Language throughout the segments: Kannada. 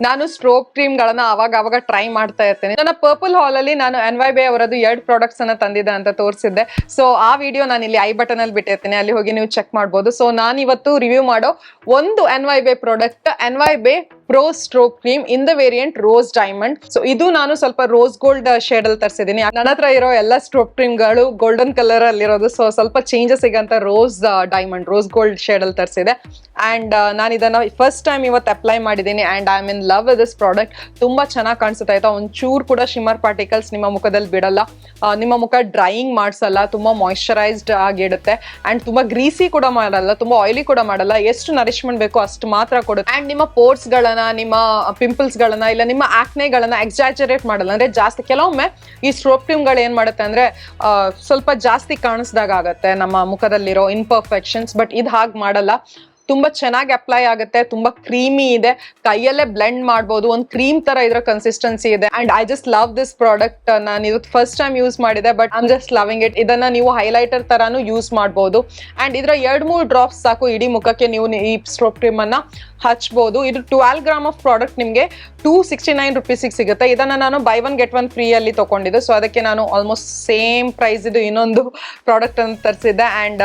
ನಾನು ಸ್ಟ್ರೋಕ್ ಕ್ರೀಮ್ ಗಳನ್ನ ಅವಾಗ ಟ್ರೈ ಮಾಡ್ತಾ ಇರ್ತೇನೆ. ನನ್ನ ಪರ್ಪಲ್ ಹಾಲ್ ಅಲ್ಲಿ ನಾನು NYBay ಅವರದ್ದು 2 ಪ್ರಾಡಕ್ಟ್ಸ್ ಅನ್ನ ತಂದಿದ್ದೆ ಅಂತ ತೋರಿಸಿದ್ದೆ. ಸೊ ಆ ವಿಡಿಯೋ ನಾನು ಇಲ್ಲಿ ಐ ಬಟನ್ ಅಲ್ಲಿ ಬಿಟ್ಟಿರ್ತೀನಿ, ಅಲ್ಲಿ ಹೋಗಿ ನೀವು ಚೆಕ್ ಮಾಡಬಹುದು. ಸೊ ನಾನು ಇವತ್ತು ರಿವ್ಯೂ ಮಾಡೋ ಒಂದು NYBay product NYBay Pro Stroke Cream in the variant Rose Diamond. So ಇದು ನಾನು ಸ್ವಲ್ಪ ರೋಸ್ ಗೋಲ್ಡ್ ಶೇಡ್ ಅಲ್ಲಿ ತರಿಸಿದ್ದೀನಿ. ನನ್ನ ಹತ್ರ ಇರೋ ಎಲ್ಲ ಸ್ಟ್ರೋಕ್ ಕ್ರೀಮ್ ಗಳು ಗೋಲ್ಡನ್ ಕಲರ್ ಅಲ್ಲಿ ಇರೋದು. ಸೊ ಸ್ವಲ್ಪ ಚೇಂಜಸ್ ಸಿಗಂತ rose diamond rose gold shade ಅಲ್ಲಿ ತರಿಸಿದೆ. ಅಂಡ್ ನಾನು ಇದನ್ನ ಫಸ್ಟ್ ಟೈಮ್ ಇವತ್ತು ಅಪ್ಲೈ ಮಾಡಿದ್ದೀನಿ and I am in love with this product. ತುಂಬಾ ಚೆನ್ನಾಗಿ ಕಾಣಿಸುತ್ತೆ ಆಯ್ತಾ. ಒಂಚೂರು ಕೂಡ ಶಿಮ್ಮರ್ ಪಾರ್ಟಿಕಲ್ಸ್ ನಿಮ್ಮ ಮುಖದಲ್ಲಿ ಬಿಡಲ್ಲ, ನಿಮ್ಮ ಮುಖ ಡ್ರೈಯಿಂಗ್ ಮಾಡಿಸಲ್ಲ, ತುಂಬಾ ಮಾಯಿಶ್ಚರೈಸ್ಡ್ ಆಗಿಡುತ್ತೆ ಅಂಡ್ ತುಂಬಾ ಗ್ರೀಸಿ ಕೂಡ ಮಾಡಲ್ಲ, ತುಂಬಾ ಆಯಿಲಿ ಕೂಡ ಮಾಡಲ್ಲ. ಎಷ್ಟು ನರಿಶ್ಮೆಂಟ್ ಬೇಕೋ ಅಷ್ಟು ಮಾತ್ರ ಕೊಡುತ್ತೆ. ಅಂಡ್ ನಿಮ್ಮ ಪೋರ್ಸ್ ಗಳನ್ನ, ನಿಮ್ಮ ಪಿಂಪಲ್ಸ್ ಗಳನ್ನ, ಇಲ್ಲ ನಿಮ್ಮ ಆಕ್ನೆಗಳನ್ನ ಎಕ್ಸಾಜರೇಟ್ ಮಾಡಲ್ಲ. ಅಂದ್ರೆ ಜಾಸ್ತಿ ಕೆಲವೊಮ್ಮೆ ಈ ಸ್ಟ್ರೋಕ್ ಕ್ರೀಮ್ ಗಳು ಏನ್ ಮಾಡುತ್ತೆ ಅಂದ್ರೆ ಸ್ವಲ್ಪ ಜಾಸ್ತಿ ಕಾಣಿಸ್ದಾಗ ಆಗತ್ತೆ ನಮ್ಮ ಮುಖದಲ್ಲಿರೋ ಇನ್ಪರ್ಫೆಕ್ಷನ್ಸ್. ಬಟ್ ಇದು ಹಾಗೆ ಮಾಡಲ್ಲ, ತುಂಬಾ ಚೆನ್ನಾಗಿ ಅಪ್ಲೈ ಆಗುತ್ತೆ, ತುಂಬಾ ಕ್ರೀಮಿ ಇದೆ, ಕೈಯಲ್ಲೇ ಬ್ಲೆಂಡ್ ಮಾಡಬಹುದು, ಒಂದು ಕ್ರೀಮ್ ತರ ಇದರ ಕನ್ಸಿಸ್ಟೆನ್ಸಿ ಇದೆ. And I just love this product. ನಾನು ಇದು ಫಸ್ಟ್ ಟೈಮ್ ಯೂಸ್ ಮಾಡಿದೆ but I am just loving it. ಇದನ್ನ ನೀವು ಹೈಲೈಟರ್ ತರಾನು ಯೂಸ್ ಮಾಡಬಹುದು ಅಂಡ್ ಇದರ 2-3 ಡ್ರಾಪ್ಸ್ ಸಾಕು ಇಡೀ ಮುಖಕ್ಕೆ ನೀವು ಈ ಸ್ಟ್ರೋಕ್ ಕ್ರೀಮ್ ಅನ್ನ ಹಚ್ಬಹುದು. ಇದು 12 ಗ್ರಾಮ್ ಆಫ್ ಪ್ರಾಡಕ್ಟ್ ನಿಮಗೆ 269 ರುಪೀಸಿಗೆ ಸಿಗುತ್ತೆ. ಇದನ್ನ ನಾನು ಬೈ 1 get 1 ಫ್ರೀ ಅಲ್ಲಿ ತಗೊಂಡಿದ್ದು. ಸೊ ಅದಕ್ಕೆ ನಾನು ಆಲ್ಮೋಸ್ಟ್ ಸೇಮ್ ಪ್ರೈಸ್ ಇದು ಇನ್ನೊಂದು ಪ್ರಾಡಕ್ಟ್ ಅನ್ನು ತರಿಸಿದ್ದೆ ಅಂಡ್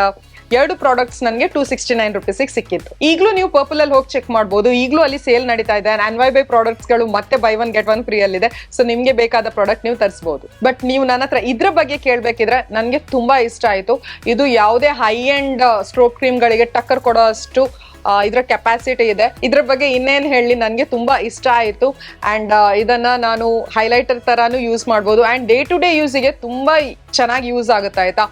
2 ಪ್ರಾಡಕ್ಟ್ಸ್ ನನಗೆ 269 ರುಪೀಸಿಗೆ ಸಿಕ್ಕಿತ್ತು. ಈಗಲೂ ನೀವು ಪರ್ಪಲ್ ಅಲ್ಲಿ ಹೋಗಿ ಚೆಕ್ ಮಾಡಬಹುದು, ಈಗಲೂ ಅಲ್ಲಿ ಸೇಲ್ ನಡೀತಾ ಇದೆ. NYBay ಪ್ರಾಡಕ್ಟ್ಸ್ ಗಳು ಮತ್ತೆ ಬೈ 1 get 1 ಫ್ರೀ ಅಲ್ಲಿ ಇದೆ. ಸೊ ನಿಮ್ಗೆ ಬೇಕಾದ ಪ್ರಾಡಕ್ಟ್ ನೀವು ತರಿಸಬಹುದು. ಬಟ್ ನೀವು ನನ್ನ ಹತ್ರ ಇದ್ರ ಬಗ್ಗೆ ಕೇಳಬೇಕಿದ್ರೆ ನನಗೆ ತುಂಬಾ ಇಷ್ಟ ಆಯ್ತು. ಇದು ಯಾವುದೇ ಹೈ ಎಂಡ್ ಸ್ಟ್ರೋಕ್ ಕ್ರೀಮ್ ಗಳಿಗೆ ಟಕ್ಕರ್ ಕೊಡೋ ಅಷ್ಟು ಇದರ ಕೆಪಾಸಿಟಿ ಇದೆ. ಇದ್ರ ಬಗ್ಗೆ ಇನ್ನೇನು ಹೇಳಿ, ನನಗೆ ತುಂಬಾ ಇಷ್ಟ ಆಯಿತು ಅಂಡ್ ಇದನ್ನ ನಾನು ಹೈಲೈಟರ್ ತರಾನು ಯೂಸ್ ಮಾಡ್ಬೋದು ಅಂಡ್ ಡೇ ಟು ಡೇ ಯೂಸಿಗೆ ತುಂಬಾ ಚೆನ್ನಾಗಿ ಯೂಸ್ ಆಗುತ್ತೆ ಆಯ್ತಾ.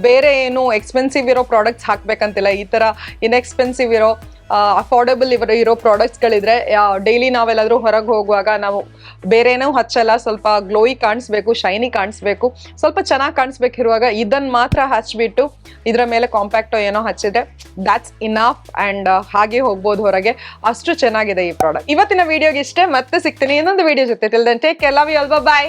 ಬೇರೆ ಏನು ಎಕ್ಸ್ಪೆನ್ಸಿವ್ ಇರೋ ಪ್ರಾಡಕ್ಟ್ಸ್ ಹಾಕ್ಬೇಕಂತಿಲ್ಲ, ಈ ತರ ಇನ್ಎಕ್ಸ್ಪೆನ್ಸಿವ್ ಇರೋ ಅಫೋರ್ಡಬಲ್ ಇರೋ ಪ್ರಾಡಕ್ಟ್ಸ್ಗಳಿದ್ರೆ ಡೈಲಿ ನಾವೆಲ್ಲಾದ್ರೂ ಹೊರಗೆ ಹೋಗುವಾಗ ನಾವು ಬೇರೇನೂ ಹಚ್ಚಲ್ಲ, ಸ್ವಲ್ಪ ಗ್ಲೋಯಿ ಕಾಣಿಸ್ಬೇಕು, ಶೈನಿ ಕಾಣಿಸ್ಬೇಕು, ಸ್ವಲ್ಪ ಚೆನ್ನಾಗಿ ಕಾಣಿಸ್ಬೇಕಿರುವಾಗ ಇದನ್ನ ಮಾತ್ರ ಹಚ್ಬಿಟ್ಟು ಇದರ ಮೇಲೆ ಕಾಂಪ್ಯಾಕ್ಟೋ ಏನೋ ಹಚ್ಚಿದ್ರೆ ದ್ಯಾಟ್ಸ್ ಇನಫ್ ಅಂಡ್ ಹಾಗೆ ಹೋಗ್ಬೋದು ಹೊರಗೆ. ಅಷ್ಟು ಚೆನ್ನಾಗಿದೆ ಈ ಪ್ರಾಡಕ್ಟ್. ಇವತ್ತಿನ ವಿಡಿಯೋಗೆ ಇಷ್ಟೇ, ಮತ್ತೆ ಸಿಗ್ತೀನಿ ಇನ್ನೊಂದು ವಿಡಿಯೋ ಜೊತೆ. Till then take care, love you all, by.